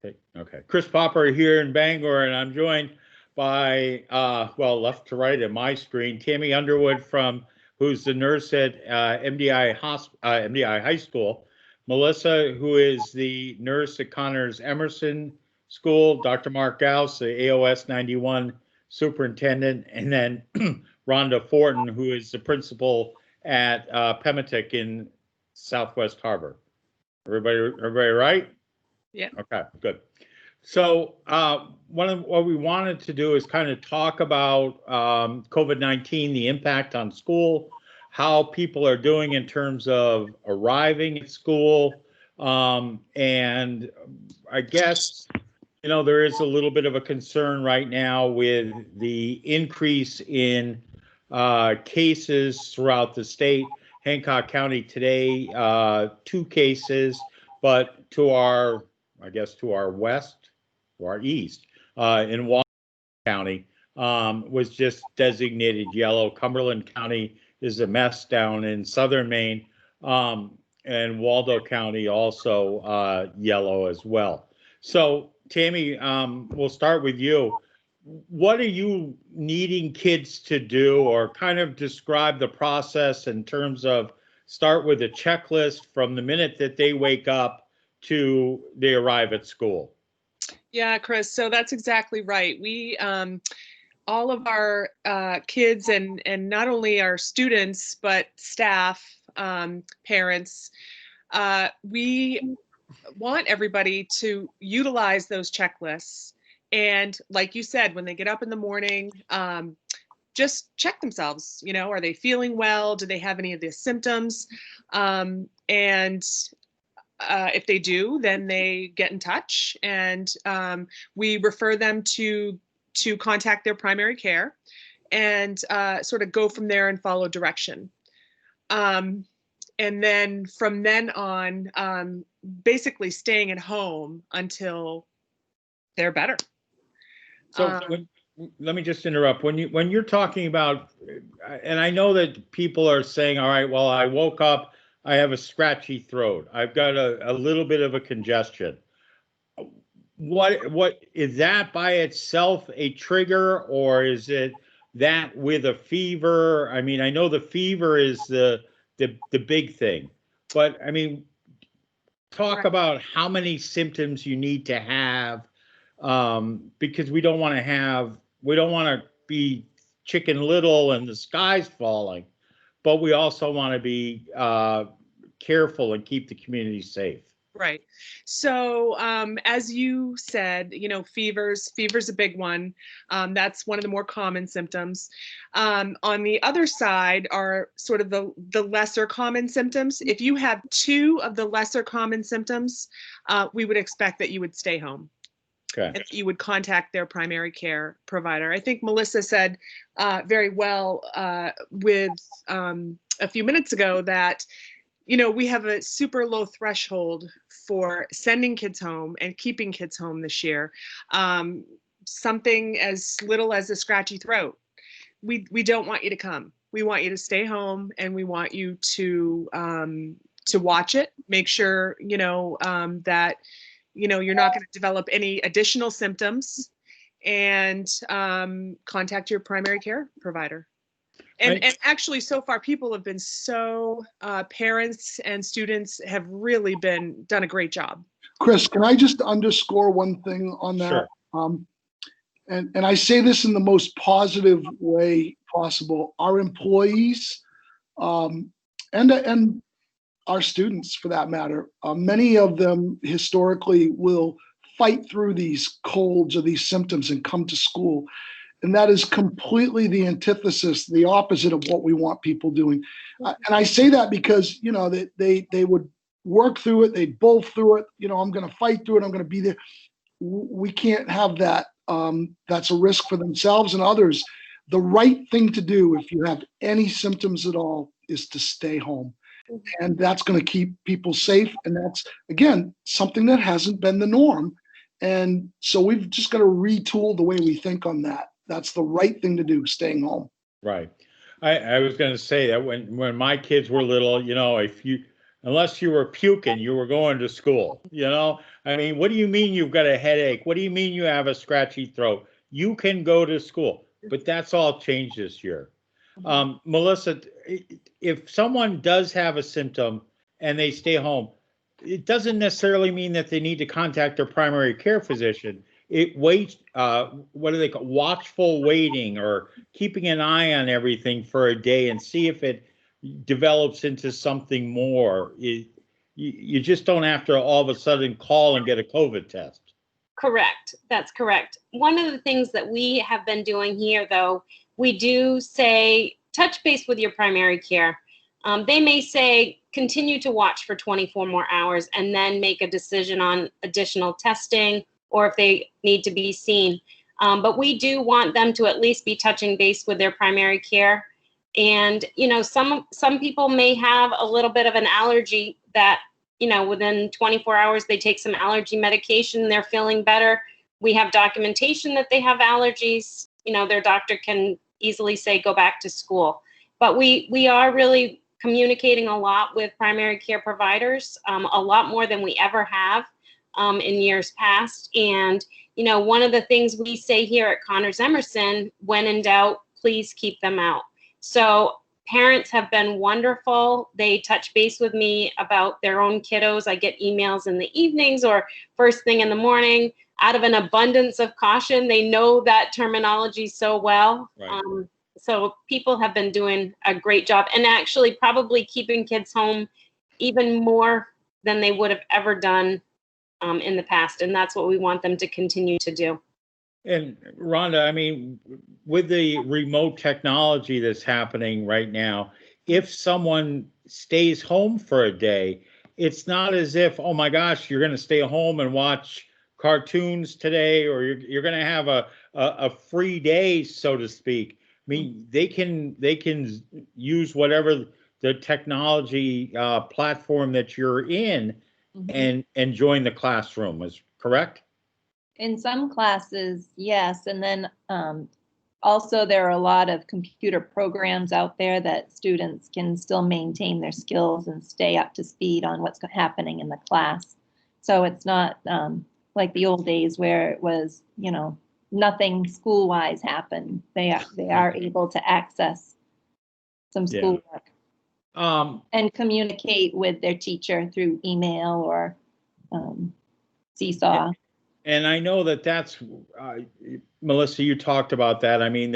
Okay. Chris Popper here in Bangor, and I'm joined by, well, left to right in my screen, Tammy Underwood who's the nurse at MDI High School, Melissa, who is the nurse at Connor's Emerson School, Dr. Marc Gousse, the AOS91 superintendent, and then Rhonda Fortin, who is the principal at Pemetic in Southwest Harbor. Everybody right? Yeah. Okay, good. So what we wanted to do is kind of talk about COVID-19, the impact on school, how people are doing in terms of arriving at school. And I guess, there is a little bit of a concern right now with the increase in cases throughout the state. Hancock County today, 2 cases, but to our west, to our east, in Washington County, was just designated yellow. Cumberland County is a mess down in southern Maine, and Waldo County also yellow as well. So, Tammy, we'll start with you. What are you needing kids to do, or kind of describe the process in terms of start with a checklist from the minute that they wake up to they arrive at school? Yeah, Chris, so that's exactly right. We, all of our kids and not only our students, but staff, parents, we want everybody to utilize those checklists. And like you said, when they get up in the morning, just check themselves, are they feeling well? Do they have any of the symptoms? If they do, then they get in touch, and we refer them to contact their primary care and sort of go from there and follow direction. And then from then on, basically staying at home until they're better. So let me just interrupt. When you're talking about, and I know that people are saying, all right, well, I woke up, I have a scratchy throat, I've got a little bit of a congestion. What is that by itself a trigger, or is it that with a fever? I mean, I know the fever is the big thing, but I mean, talk about how many symptoms you need to have, because we don't want to be Chicken Little and the sky's falling, but we also want to be careful and keep the community safe. Right. So as you said, fever's a big one. That's one of the more common symptoms. On the other side are sort of the lesser common symptoms. If you have 2 of the lesser common symptoms, we would expect that you would stay home. Okay. And that you would contact their primary care provider. I think Melissa said very well with a few minutes ago that we have a super low threshold for sending kids home and keeping kids home this year. Something as little as a scratchy throat. We don't want you to come. We want you to stay home, and we want you to watch it. Make sure that you're not going to develop any additional symptoms, and contact your primary care provider. And actually, so far, people have been parents and students have really done a great job. Chris, can I just underscore one thing on that? Sure. And I say this in the most positive way possible. Our employees and our students, for that matter, many of them historically will fight through these colds or these symptoms and come to school. And that is completely the antithesis, the opposite of what we want people doing. And I say that because, they would work through it, they'd bowl through it, I'm going to fight through it, I'm going to be there. We can't have that. That's a risk for themselves and others. The right thing to do, if you have any symptoms at all, is to stay home. And that's going to keep people safe. And that's, again, something that hasn't been the norm. And so we've just got to retool the way we think on that. That's the right thing to do, staying home. Right. I was going to say that when my kids were little, if unless you were puking, you were going to school. You know, I mean, what do you mean you've got a headache? What do you mean you have a scratchy throat? You can go to school, but that's all changed this year. Melissa, if someone does have a symptom and they stay home, it doesn't necessarily mean that they need to contact their primary care physician. It waits, what do they call, watchful waiting, or keeping an eye on everything for a day and see if it develops into something more. You just don't have to all of a sudden call and get a COVID test. Correct. That's correct. One of the things that we have been doing here, though, we do say touch base with your primary care. They may say continue to watch for 24 more hours and then make a decision on additional testing or if they need to be seen. But we do want them to at least be touching base with their primary care. And, you know, some people may have a little bit of an allergy that, you know, within 24 hours, they take some allergy medication, they're feeling better. We have documentation that they have allergies. You know, their doctor can easily say, go back to school. But we are really communicating a lot with primary care providers, a lot more than we ever have in years past. And, you know, one of the things we say here at Connors Emerson, when in doubt, please keep them out. So parents have been wonderful. They touch base with me about their own kiddos. I get emails in the evenings or first thing in the morning. Out of an abundance of caution, they know that terminology so well. Right. So people have been doing a great job and actually probably keeping kids home even more than they would have ever done in the past. And that's what we want them to continue to do. And Rhonda, I mean, with the remote technology that's happening right now, if someone stays home for a day, it's not as if, oh my gosh, you're going to stay home and watch cartoons today, or you're going to have a free day, so to speak. I mean, they can use whatever the technology platform that you're in and join the classroom. Is correct? In some classes, yes. And then also there are a lot of computer programs out there that students can still maintain their skills and stay up to speed on what's happening in the class. So it's not like the old days where it was, you know, nothing school-wise happened. They are able to access some schoolwork and communicate with their teacher through email or Seesaw. And I know that's Melissa, you talked about that. I mean,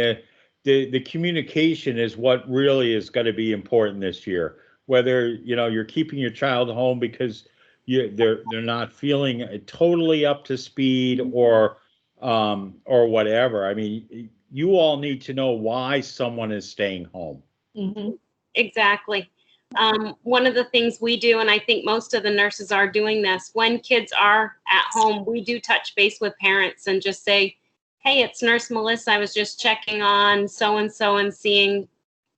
the communication is what really is going to be important this year. Whether, you know, you're keeping your child home because they're not feeling totally up to speed or whatever. I mean, you all need to know why someone is staying home. Mm-hmm. Exactly. One of the things we do, and I think most of the nurses are doing this, when kids are at home, we do touch base with parents and just say, hey, it's Nurse Melissa. I was just checking on so-and-so and seeing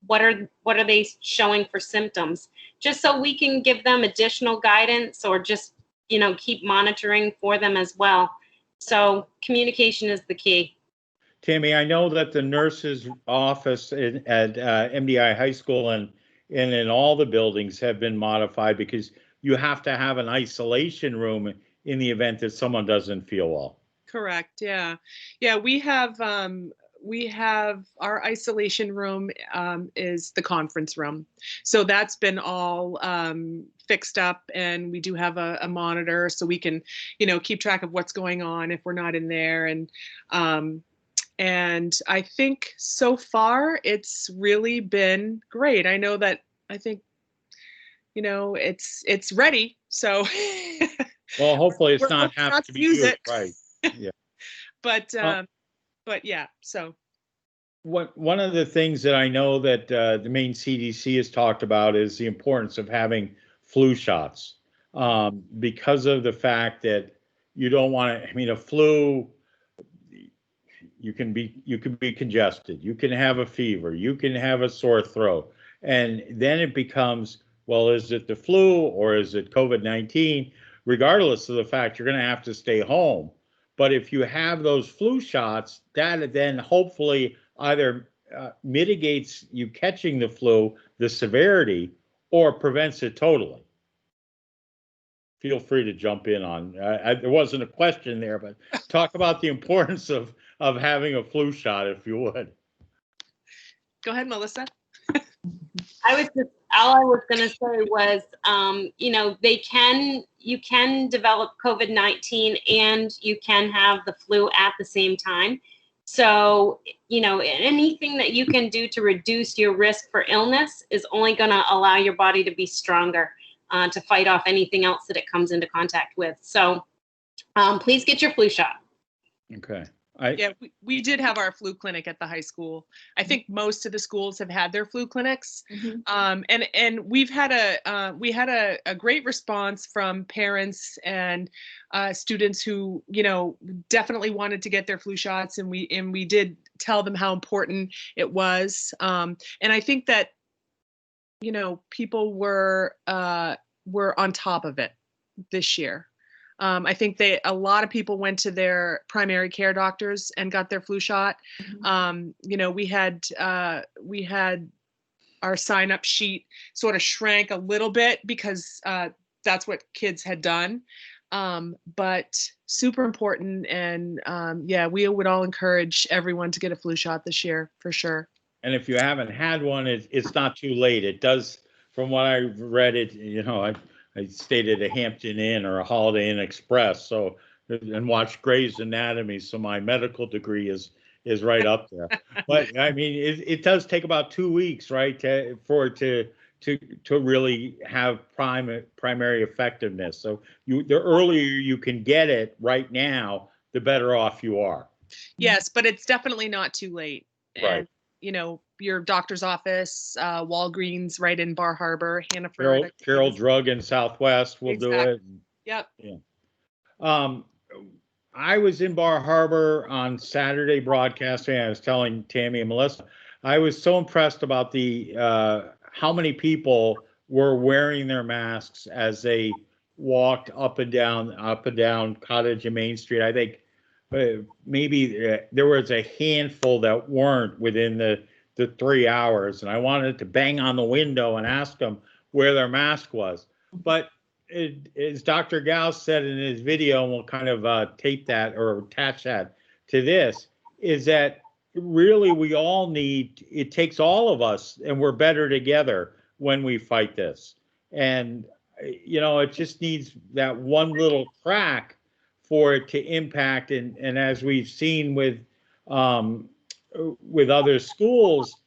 what are they showing for symptoms, just so we can give them additional guidance or just, you know, keep monitoring for them as well. So communication is the key. Tammy, I know that the nurse's office at MDI High School and in all the buildings have been modified because you have to have an isolation room in the event that someone doesn't feel well. Correct. Yeah. Yeah. We have our isolation room is the conference room. So that's been all fixed up, and we do have a monitor so we can, you know, keep track of what's going on if we're not in there. And I think so far it's really been great. I know that I think, you know, it's ready. So well, hopefully it's not have to be used, right? Yeah. But yeah, so one of the things that I know that the main CDC has talked about is the importance of having flu shots because of the fact that you don't want to, I mean, a flu, you can be congested, you can have a fever, you can have a sore throat, and then it becomes, well, is it the flu or is it COVID-19? Regardless of the fact, you're going to have to stay home. But if you have those flu shots, that then hopefully either mitigates you catching the flu, the severity, or prevents it totally. feel free to jump in on. There wasn't a question there, but talk about the importance of having a flu shot, if you would. Go ahead, Melissa. All I was going to say was, you know, you can develop COVID-19 and you can have the flu at the same time. So, you know, anything that you can do to reduce your risk for illness is only going to allow your body to be stronger to fight off anything else that it comes into contact with. So please get your flu shot. Okay. Yeah, we did have our flu clinic at the high school. I think most of the schools have had their flu clinics. And we've had a great response from parents and students who, you know, definitely wanted to get their flu shots, and we did tell them how important it was. And I think that, you know, people were on top of it this year. I think a lot of people went to their primary care doctors and got their flu shot. You know, we had our sign up sheet sort of shrank a little bit because that's what kids had done. But super important. And yeah, we would all encourage everyone to get a flu shot this year for sure. And if you haven't had one, it's not too late. It does, from what I've read, it, you know, I stayed at a Hampton Inn or a Holiday Inn Express, so, and watched Grey's Anatomy, so my medical degree is right up there. But I mean, it does take about 2 weeks, right, for it to really have primary effectiveness. So the earlier you can get it right now, the better off you are. Yes, but it's definitely not too late. Right. And, you know, your doctor's office, Walgreens right in Bar Harbor, Hannaford. Carroll Drug in Southwest will do it. Yep. Yeah. I was in Bar Harbor on Saturday broadcasting. I was telling Tammy and Melissa, I was so impressed about the how many people were wearing their masks as they walked up and down Cottage and Main Street. I think maybe there was a handful that weren't within the 3 hours, and I wanted to bang on the window and ask them where their mask was. But as Dr. Gousse said in his video, and we'll kind of tape that or attach that to this, is that really we all need, it takes all of us, and we're better together when we fight this. And, you know, it just needs that one little crack for it to impact. And as we've seen with other schools,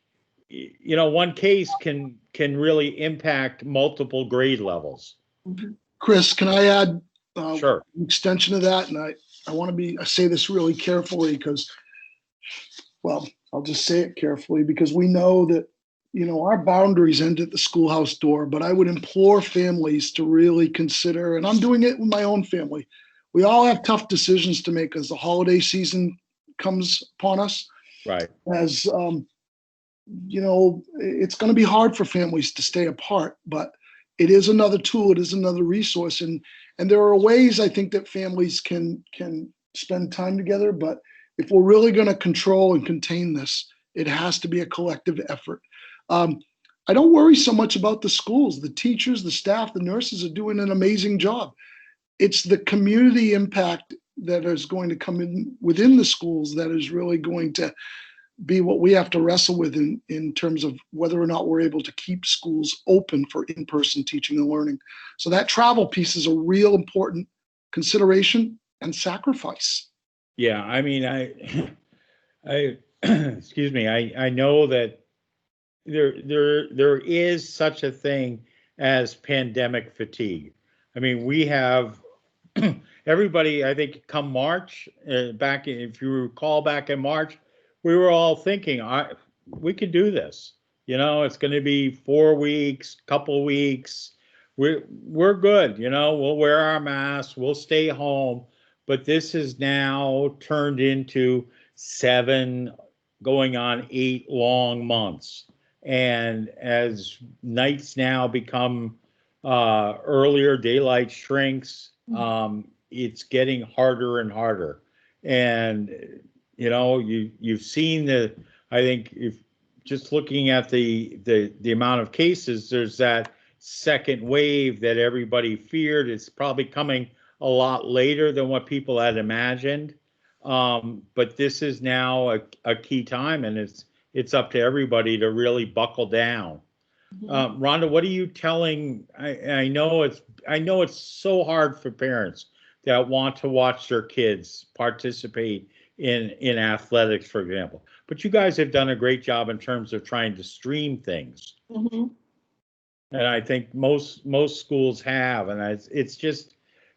you know, one case can really impact multiple grade levels. Chris, can I add Sure. an extension of that? And I want to I say this really carefully because, well, I'll just say it carefully because we know that, you know, our boundaries end at the schoolhouse door, but I would implore families to really consider, and I'm doing it with my own family. We all have tough decisions to make as the holiday season comes upon us. Right. As, you know, it's going to be hard for families to stay apart, but it is another tool. It is another resource. And there are ways I think that families can spend time together. But if we're really going to control and contain this, it has to be a collective effort. I don't worry so much about the schools. The teachers, the staff, the nurses are doing an amazing job. It's the community impact that is going to come in within the schools that is really going to be what we have to wrestle with in terms of whether or not we're able to keep schools open for in-person teaching and learning. So that travel piece is a real important consideration and sacrifice. Yeah, I mean, I excuse me, I know that there is such a thing as pandemic fatigue. I mean, we have everybody, I think, come March, if you recall back in March, we were all thinking, we could do this. You know, it's going to be 4 weeks, couple weeks. We're good. You know, we'll wear our masks, we'll stay home. But this is now turned into 7, going on 8 long months. And as nights now become earlier, daylight shrinks, it's getting harder and harder. And you know, you've seen I think if just looking at the amount of cases, there's that second wave that everybody feared. It's probably coming a lot later than what people had imagined. But this is now a key time, and it's up to everybody to really buckle down. Rhonda, what are you telling? I know it's so hard for parents that want to watch their kids participate in athletics, for example. But you guys have done a great job in terms of trying to stream things. Mm-hmm. And I think most schools have, and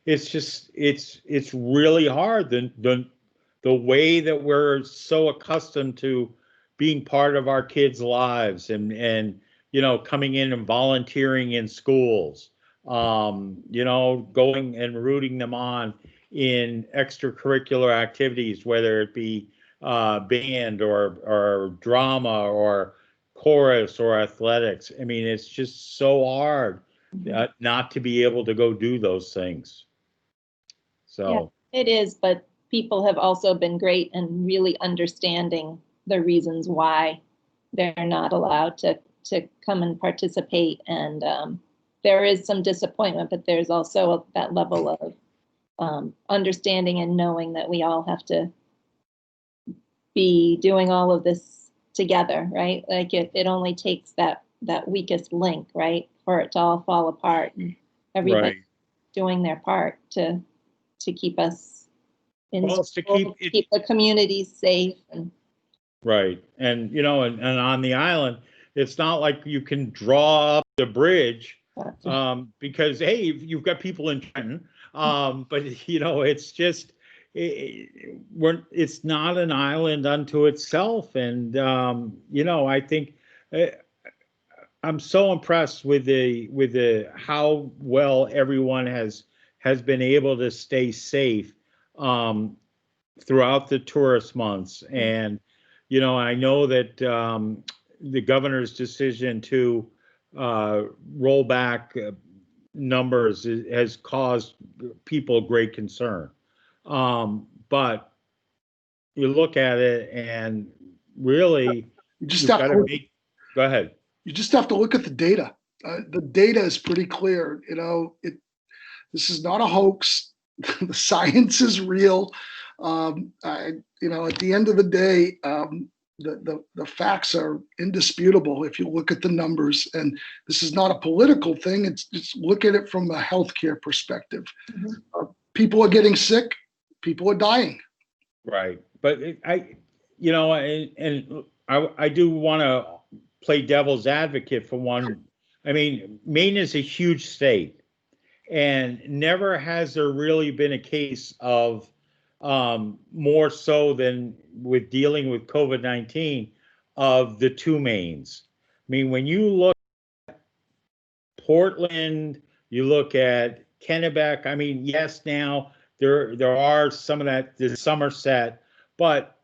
it's really hard. The way that we're so accustomed to being part of our kids' lives and coming in and volunteering in schools, going and rooting them on in extracurricular activities, whether it be band or drama or chorus or athletics. I mean, it's just so hard not to be able to go do those things. So yeah, it is, but people have also been great and really understanding the reasons why they're not allowed to come and participate. And there is some disappointment, but there's also that level of understanding and knowing that we all have to be doing all of this together, right? Like it only takes that weakest link, right, for it to all fall apart, and everybody right. doing their part to keep us in Well, school, to keep the communities safe. And right. And and on the island, it's not like you can draw up the bridge because hey, you've got people in Trenton, but it's just it's not an island unto itself. And I think I'm so impressed with the how well everyone has been able to stay safe throughout the tourist months. And I know that the governor's decision to roll back numbers has caused people great concern. But you look at it and really, go ahead. You just have to look at the data. The data is pretty clear. This is not a hoax. The science is real. At the end of the day, the facts are indisputable if you look at the numbers. And this is not a political thing. It's just look at it from a healthcare perspective. Mm-hmm. People are getting sick. People are dying. Right. But I do want to play devil's advocate for one. I mean, Maine is a huge state, and never has there really been a case of more so than with dealing with COVID-19 of the two Maines. I mean, when you look at Portland, you look at Kennebec, I mean, yes, now there are some of that, the Somerset, but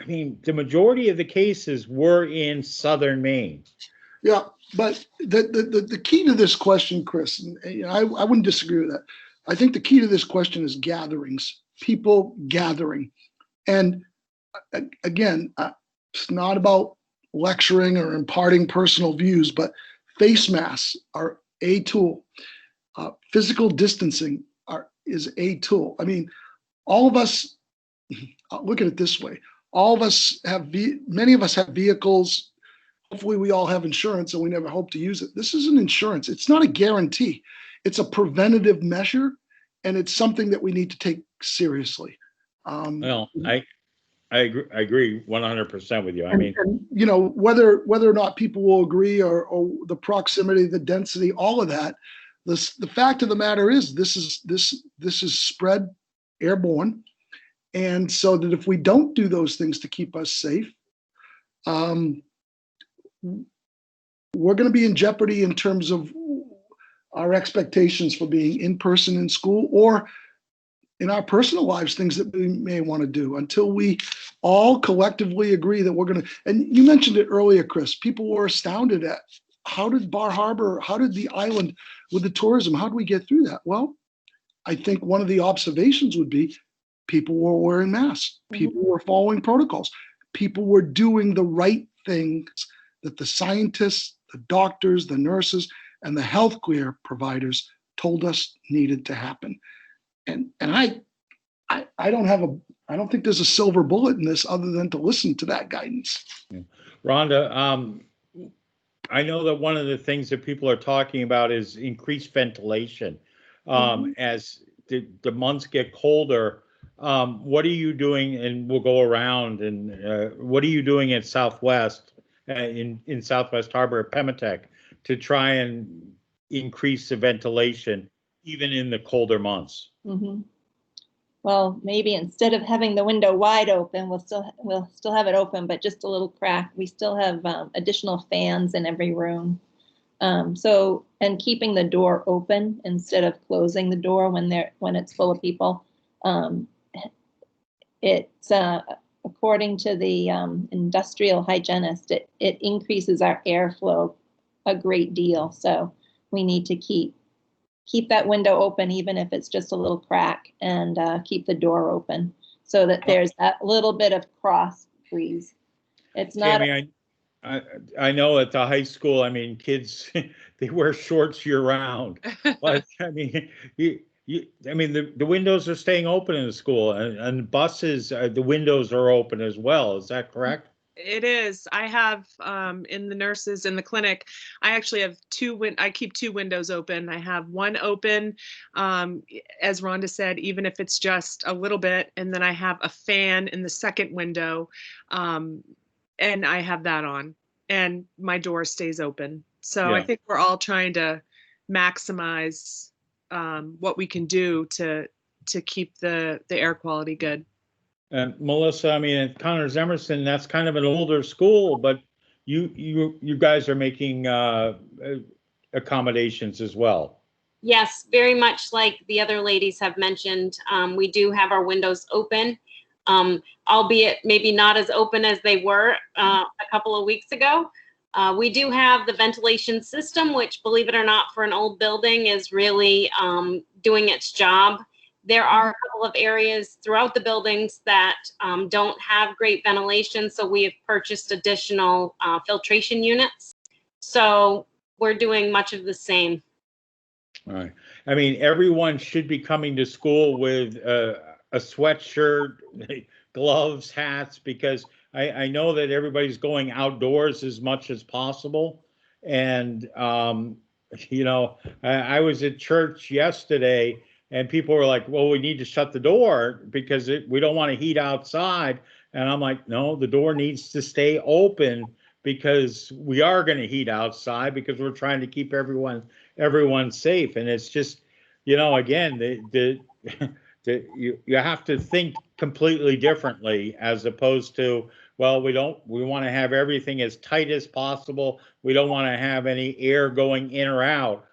I mean, the majority of the cases were in southern Maine. Yeah, but the key to this question, Chris, and I wouldn't disagree with that. I think the key to this question is gatherings, people gathering. And again, it's not about lecturing or imparting personal views, but face masks are a tool. Physical distancing is a tool. I mean, all of us, look at it this way. All of us many of us have vehicles. Hopefully we all have insurance and we never hope to use it. This isn't insurance. It's not a guarantee. It's a preventative measure, and it's something that we need to take seriously. Well, I agree 100% with you. I mean, whether or not people will agree or the proximity, the density, all of that, the fact of the matter is this is spread airborne. And so that if we don't do those things to keep us safe, we're going to be in jeopardy in terms of our expectations for being in person in school or in our personal lives, things that we may want to do, until we all collectively agree that we're going to. And you mentioned it earlier, Chris, people were astounded at how did Bar Harbor, how did the island with the tourism, how do we get through that? Well, I think one of the observations would be people were wearing masks, people were following protocols, people were doing the right things that the scientists, the doctors, the nurses, and the healthcare providers told us needed to happen. And I don't think there's a silver bullet in this other than to listen to that guidance. Rhonda, I know that one of the things that people are talking about is increased ventilation. As the months get colder, what are you doing? And we'll go around. And what are you doing at Southwest, in Southwest Harbor at Pemetic, to try and increase the ventilation even in the colder months? Well, maybe instead of having the window wide open, we'll still have it open, but just a little crack. We still have additional fans in every room. And keeping the door open instead of closing the door when it's full of people. It's according to the industrial hygienist, it increases our airflow a great deal. So we need to keep that window open, even if it's just a little crack, and keep the door open so that there's that little bit of cross breeze. It's not. Tammy, I know at the high school, I mean, kids, they wear shorts year round, but I mean, the windows are staying open in the school, and buses, the windows are open as well. Is that correct? It is. I have in the nurses in the clinic, I actually have I keep two windows open. I have one open, as Rhonda said, even if it's just a little bit, and then I have a fan in the second window, and I have that on, and my door stays open. So I think we're all trying to maximize what we can do to keep the air quality good. And Melissa, I mean, at Connors Emerson, that's kind of an older school, but you guys are making accommodations as well. Yes, very much like the other ladies have mentioned. We do have our windows open, albeit maybe not as open as they were a couple of weeks ago. We do have the ventilation system, which, believe it or not, for an old building is really doing its job. There are a couple of areas throughout the buildings that don't have great ventilation, so we have purchased additional filtration units. So we're doing much of the same. All right. I mean, everyone should be coming to school with a sweatshirt, gloves, hats, because I know that everybody's going outdoors as much as possible. And, you know, I was at church yesterday, and people were like, well, we need to shut the door because we don't want to heat outside. And I'm like, no, the door needs to stay open because we are going to heat outside because we're trying to keep everyone safe. And it's just, you know, again, you have to think completely differently, as opposed to, well, we want to have everything as tight as possible. We don't want to have any air going in or out.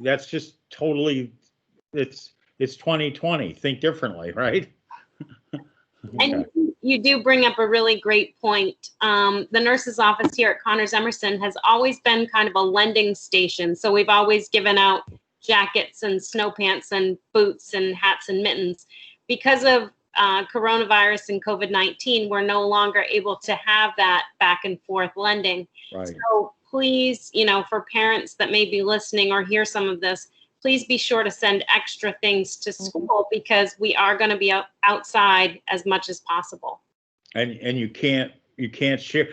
That's just totally, it's 2020. Think differently, right? And you do bring up a really great point. The nurse's office here at Connors Emerson has always been kind of a lending station. So we've always given out jackets and snow pants and boots and hats and mittens. Because of coronavirus and COVID-19, we're no longer able to have that back and forth lending. Right. So please, you know, for parents that may be listening or hear some of this, please be sure to send extra things to school because we are going to be outside as much as possible. And you can't share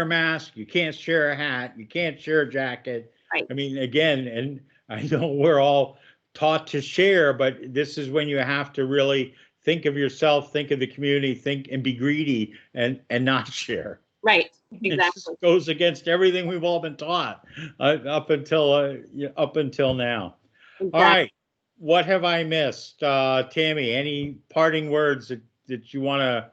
a mask, you can't share a hat, you can't share a jacket. Right. I mean, again, and I know we're all taught to share, but this is when you have to really think of yourself, think of the community, think and be greedy and not share. Right. Exactly. It goes against everything we've all been taught up until now. Exactly. All right. What have I missed? Tammy, any parting words that you want to?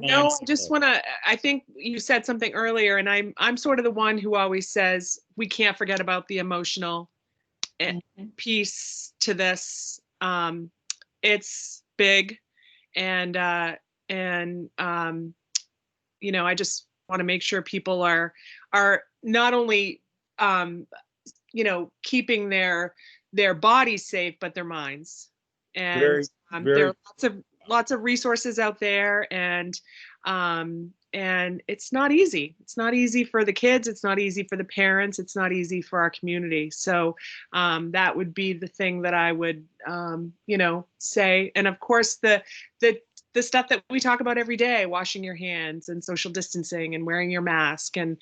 No, I just want to, I think you said something earlier, and I'm sort of the one who always says we can't forget about the emotional piece to this. It's big, and you know, I just want to make sure people are not only you know, keeping their bodies safe, but their minds. And there are lots of resources out there, and and it's not easy. It's not easy for the kids. It's not easy for the parents. It's not easy for our community. So that would be the thing that I would, say. And of course, the stuff that we talk about every day, washing your hands and social distancing and wearing your mask and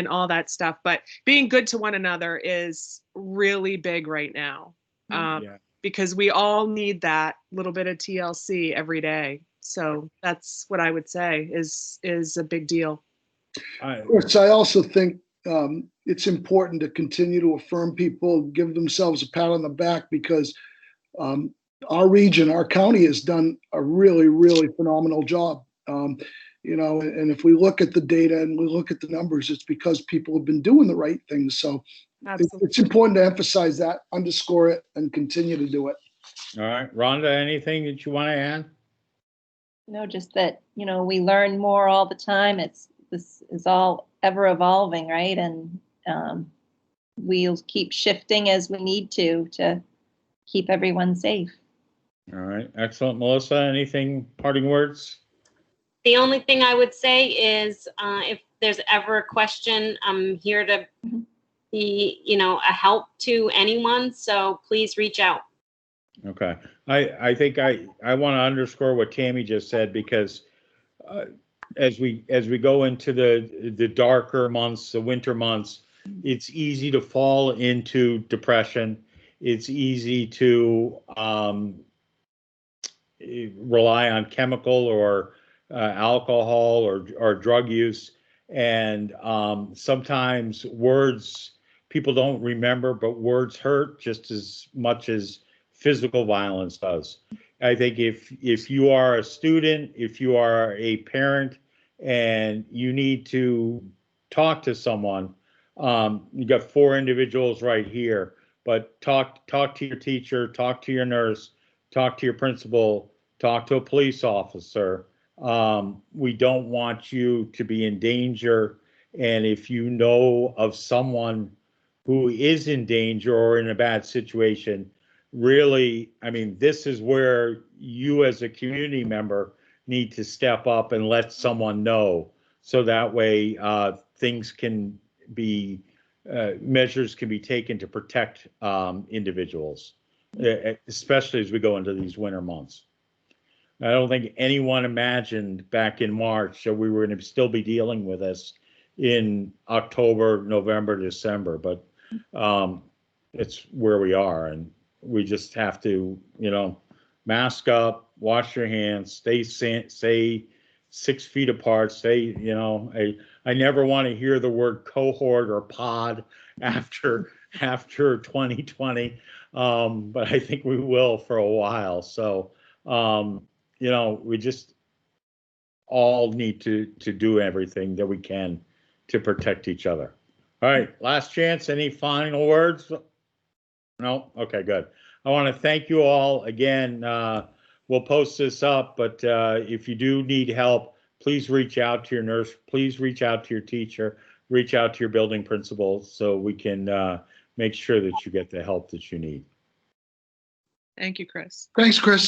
all that stuff. But being good to one another is really big right now, because we all need that little bit of TLC every day. So that's what I would say is a big deal. Which I also think it's important to continue to affirm people, give themselves a pat on the back, because our region, our county has done a really, really phenomenal job. And if we look at the data and we look at the numbers, it's because people have been doing the right things. So it's important to emphasize that, underscore it, and continue to do it. All right, Rhonda, anything that you want to add? No, just that, we learn more all the time. This is all ever evolving, right? And we'll keep shifting as we need to keep everyone safe. All right, excellent. Melissa, anything, parting words? The only thing I would say is if there's ever a question, I'm here to be, a help to anyone. So please reach out. Okay. I think I want to underscore what Tammy just said, because as we go into the darker months, the winter months, it's easy to fall into depression. It's easy to rely on chemical or alcohol or drug use. And sometimes words people don't remember, but words hurt just as much as physical violence does. I think if you are a student, if you are a parent, and you need to talk to someone, you got 4 individuals right here, but talk to your teacher, talk to your nurse, talk to your principal, talk to a police officer. We don't want you to be in danger. And if you know of someone who is in danger or in a bad situation, really, this is where you as a community member need to step up and let someone know, so that way things can be, measures can be taken to protect individuals, especially as we go into these winter months. I don't think anyone imagined back in March that we were going to still be dealing with this in October, November, December, but it's where we are, and we just have to, mask up, wash your hands, stay 6 feet apart, I never want to hear the word cohort or pod after 2020, but I think we will for a while. So, we just all need to do everything that we can to protect each other. All right, last chance. Any final words? No? Okay, good. I want to thank you all again. We'll post this up, but if you do need help, please reach out to your nurse. Please reach out to your teacher. Reach out to your building principal, so we can make sure that you get the help that you need. Thank you, Chris. Thanks, Chris.